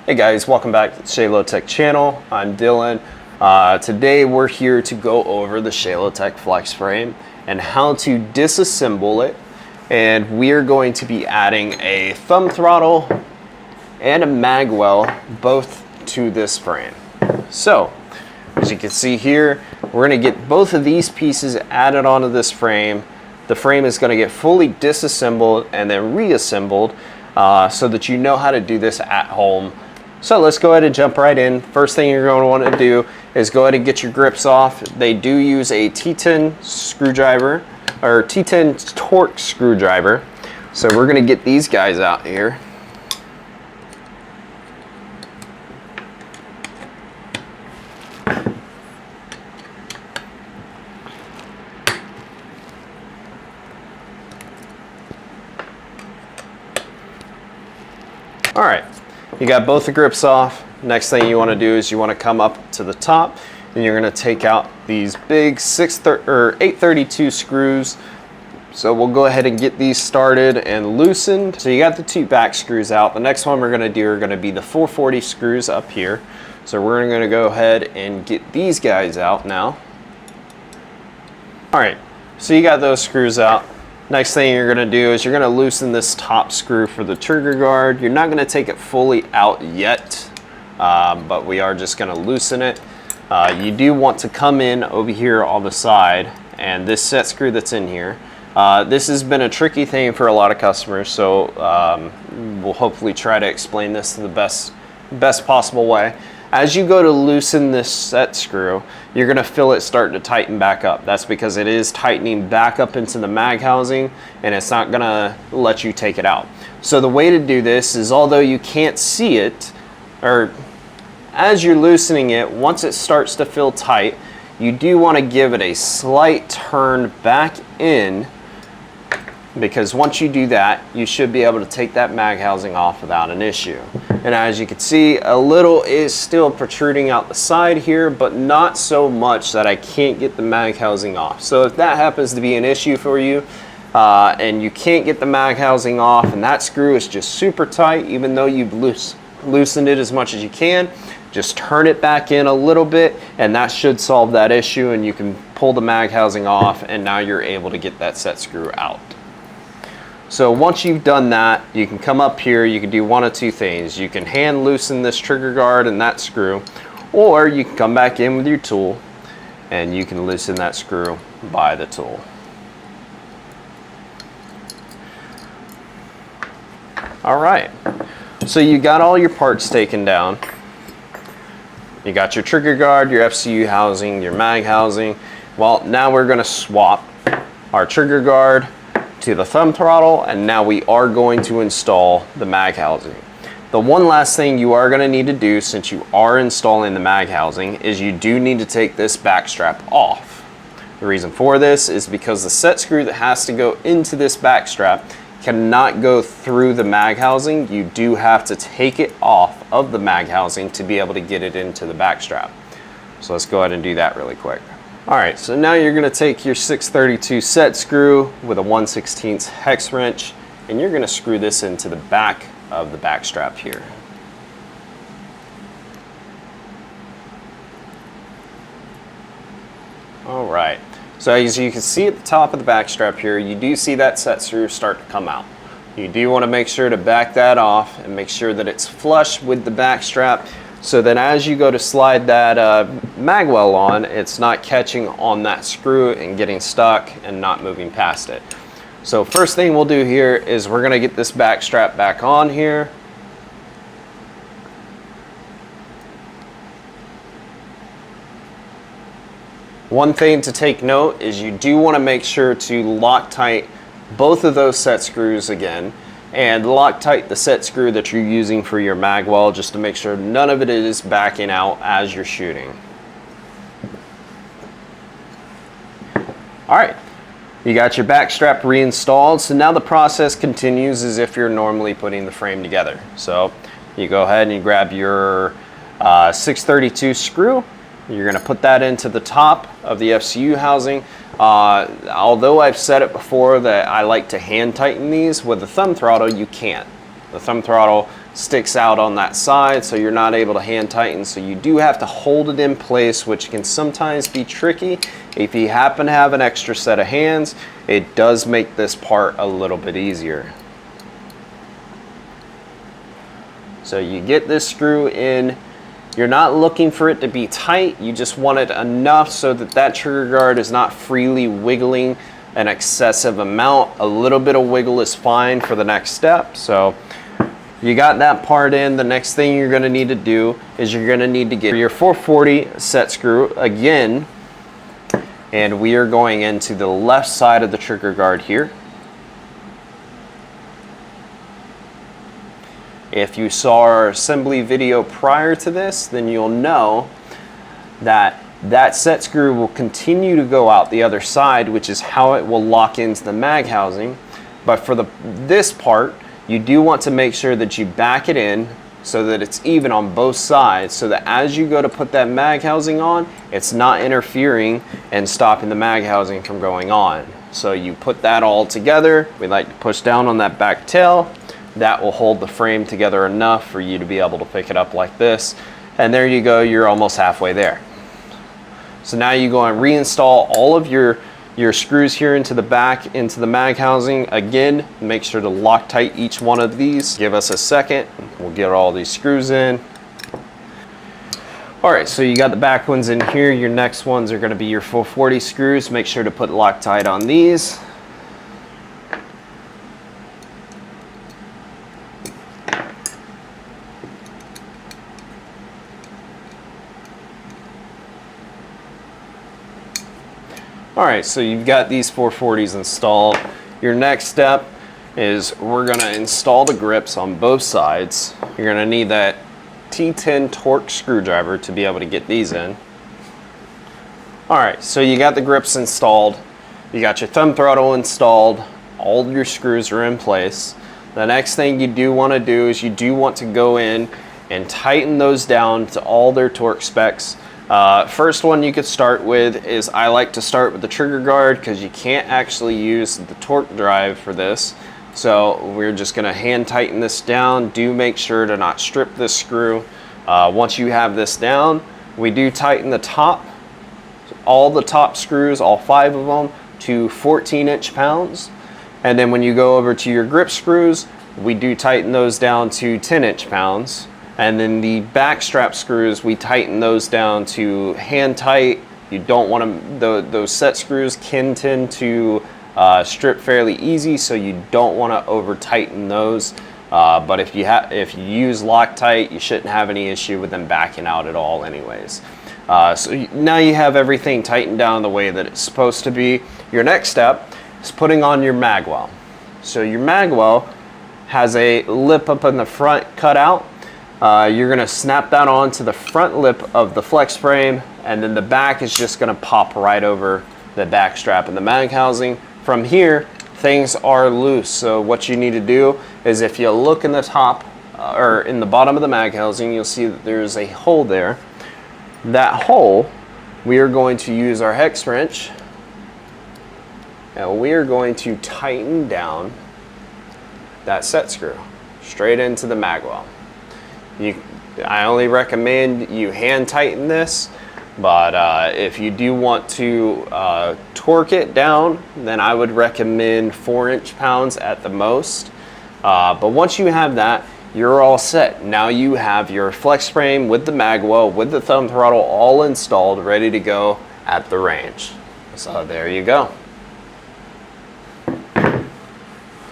Hey guys, welcome back to the ShaloTek channel. I'm Dylan. Today we're here to go over the ShaloTek FLEX Frame and how to disassemble it. And we are going to be adding a thumb throttle and a magwell both to this frame. So, as you can see here, we're going to get both of these pieces added onto this frame. The frame is going to get fully disassembled and then reassembled so that you know how to do this at home. So let's go ahead and jump right in. First thing you're going to want to do is go ahead and get your grips off. They do use a T10 screwdriver or T10 torque screwdriver. So we're going to get these guys out here. All right. You got both the grips off. Next thing you want to do is you want to come up to the top and you're going to take out these big 832 screws. So we'll go ahead and get these started and loosened. So you got the two back screws out. The next one we're going to do are going to be the 440 screws up here. So we're going to go ahead and get these guys out now. All right, so you got those screws out. Next thing you're going to do is you're going to loosen this top screw for the trigger guard. You're not going to take it fully out yet, but we are just going to loosen it. You do want to come in over here on the side, and this set screw that's in here. This has been a tricky thing for a lot of customers, so we'll hopefully try to explain this the best possible way. As you go to loosen this set screw, you're going to feel it start to tighten back up. That's because it is tightening back up into the mag housing and it's not going to let you take it out. So the way to do this is, although you can't see it, or as you're loosening it, once it starts to feel tight, you do want to give it a slight turn back in, because once you do that, you should be able to take that mag housing off without an issue. And as you can see, a little is still protruding out the side here, but not so much that I can't get the mag housing off. So if that happens to be an issue for you, and you can't get the mag housing off and that screw is just super tight, even though you've loosened it as much as you can, just turn it back in a little bit and that should solve that issue, and you can pull the mag housing off and now you're able to get that set screw out. So once you've done that, you can come up here, you can do one of two things. You can hand loosen this trigger guard and that screw, or you can come back in with your tool and you can loosen that screw by the tool. All right, so you got all your parts taken down. You got your trigger guard, your FCU housing, your mag housing. Well, now we're gonna swap our trigger guard to the thumb throttle, and now we are going to install the mag housing. The one last thing you are going to need to do, since you are installing the mag housing, is you do need to take this back strap off. The reason for this is because the set screw that has to go into this back strap cannot go through the mag housing. You do have to take it off of the mag housing to be able to get it into the back strap. So let's go ahead and do that really quick. All right, so now you're going to take your 632 set screw with a 1/16 hex wrench, and you're going to screw this into the back of the back strap here. All right, so as you can see at the top of the back strap here, you do see that set screw start to come out. You do want to make sure to back that off and make sure that it's flush with the back strap, so that as you go to slide that magwell on, it's not catching on that screw and getting stuck and not moving past it. So first thing we'll do here is we're gonna get this back strap back on here. One thing to take note is you do wanna make sure to lock tight both of those set screws again, and lock tight the set screw that you're using for your magwell, just to make sure none of it is backing out as you're shooting. All right, you got your back strap reinstalled, so now the process continues as if you're normally putting the frame together. So you go ahead and you grab your 632 screw, you're gonna put that into the top of the FCU housing. Although I've said it before that I like to hand tighten these, with the thumb throttle you can't. The thumb throttle sticks out on that side, so you're not able to hand tighten. So you do have to hold it in place, which can sometimes be tricky. If you happen to have an extra set of hands, it does make this part a little bit easier. So you get this screw in. You're not looking for it to be tight, you just want it enough so that that trigger guard is not freely wiggling an excessive amount. A little bit of wiggle is fine for the next step. So you got that part in. The next thing you're gonna need to do is you're gonna need to get your 440 set screw again, and we are going into the left side of the trigger guard here. If you saw our assembly video prior to this, then you'll know that that set screw will continue to go out the other side, which is how it will lock into the mag housing. But for this part, you do want to make sure that you back it in so that it's even on both sides, so that as you go to put that mag housing on, it's not interfering and stopping the mag housing from going on. So you put that all together. We like to push down on that back tail. That will hold the frame together enough for you to be able to pick it up like this. And there you go, you're almost halfway there. So now you go and reinstall all of your screws here into the back, into the mag housing. Again, make sure to lock tight each one of these. Give us a second, we'll get all these screws in. All right, so you got the back ones in here. Your next ones are gonna be your 440 screws. Make sure to put Loctite on these. All right, so you've got these 440s installed. Your next step is we're gonna install the grips on both sides. You're gonna need that T10 Torx screwdriver to be able to get these in. All right, so you got the grips installed. You got your thumb throttle installed. All your screws are in place. The next thing you do wanna do is you do want to go in and tighten those down to all their torque specs. First one you could start with is, I like to start with the trigger guard because you can't actually use the torque drive for this. So we're just gonna hand tighten this down. Do make sure to not strip this screw. Once you have this down, we do tighten the top, all the top screws, all 5 of them, to 14 inch-pounds. And then when you go over to your grip screws, we do tighten those down to 10 inch-pounds. And then the back strap screws, we tighten those down to hand tight. You don't want to, those set screws can tend to strip fairly easy, so you don't want to over tighten those. But if you use Loctite, you shouldn't have any issue with them backing out at all anyways. So now you have everything tightened down the way that it's supposed to be. Your next step is putting on your magwell. So your magwell has a lip up in the front cut out. You're gonna snap that onto the front lip of the flex frame, and then the back is just gonna pop right over the back strap and the mag housing. From here, things are loose. So what you need to do is, if you look in the top or in the bottom of the mag housing, you'll see that there's a hole there. That hole, we are going to use our hex wrench, and we are going to tighten down that set screw straight into the magwell. I only recommend you hand tighten this, but if you do want to torque it down, then I would recommend 4 inch-pounds at the most. But once you have that, you're all set. Now you have your flex frame with the magwell, with the thumb throttle all installed, ready to go at the range. So there you go.